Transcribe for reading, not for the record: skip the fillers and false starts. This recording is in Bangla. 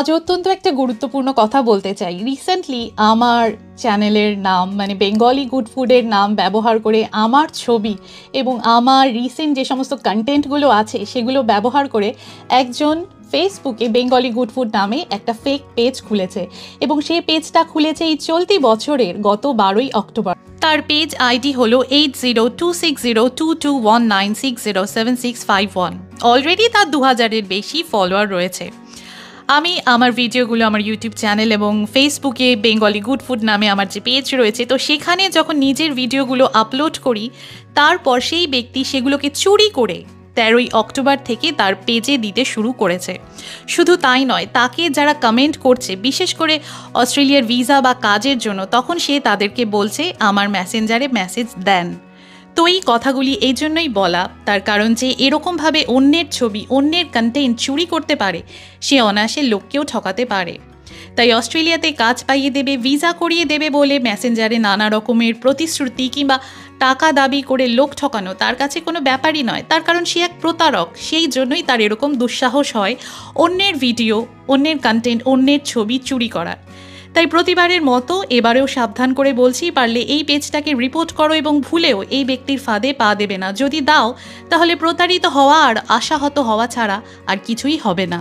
আজ অত্যন্ত একটা গুরুত্বপূর্ণ কথা বলতে চাই। রিসেন্টলি আমার চ্যানেলের নাম মানে বেঙ্গলি গুড ফুডের নাম ব্যবহার করে আমার ছবি এবং আমার রিসেন্ট যে সমস্ত কন্টেন্টগুলো আছে সেগুলো ব্যবহার করে একজন ফেসবুকে বেঙ্গলি গুড ফুড নামে একটা ফেক পেজ খুলেছে এবং সেই পেজটা খুলেছে এই চলতি বছরের গত 12ই অক্টোবর। তার পেজ আইডি হলো 80260221960765 অলরেডি তার 2000-এর বেশি ফলোয়ার রয়েছে। আমি আমার ভিডিওগুলো আমার ইউটিউব চ্যানেল এবং ফেসবুকে বেঙ্গলি গুড ফুড নামে আমার যে পেজ রয়েছে, তো সেখানে যখন নিজের ভিডিওগুলো আপলোড করি তারপর সেই ব্যক্তি সেগুলোকে চুরি করে 13ই অক্টোবর থেকে তার পেজে দিতে শুরু করেছে। শুধু তাই নয়, তাকে যারা কমেন্ট করছে বিশেষ করে অস্ট্রেলিয়ার ভিসা বা কাজের জন্য, তখন সে তাদেরকে বলছে আমার মেসেঞ্জারে মেসেজ দেন। তো এই কথাগুলি এই জন্যই বলা, তার কারণ যে এরকমভাবে অন্যের ছবি অন্যের কন্টেন্ট চুরি করতে পারে, সে অনায়াসে লোককেও ঠকাতে পারে। তাই অস্ট্রেলিয়াতে কাজ পাইয়ে দেবে, ভিসা করিয়ে দেবে বলে মেসেঞ্জারে নানা রকমের প্রতিশ্রুতি কিংবা টাকা দাবি করে লোক ঠকানো তার কাছে কোনো ব্যাপারই নয়। তার কারণ সে এক প্রতারক, সেই জন্যই তার এরকম দুঃসাহস হয় অন্যের ভিডিও, অন্যের কন্টেন্ট, অন্যের ছবি চুরি করার। তাই প্রতিবারের মতো এবারেও সাবধান করে বলছি, পারলে এই পেজটাকে রিপোর্ট করো এবং ভুলেও এই ব্যক্তির ফাঁদে পা দেবে না। যদি দাও তাহলে প্রতারিত হওয়া আর আশাহত হওয়া ছাড়া আর কিছুই হবে না।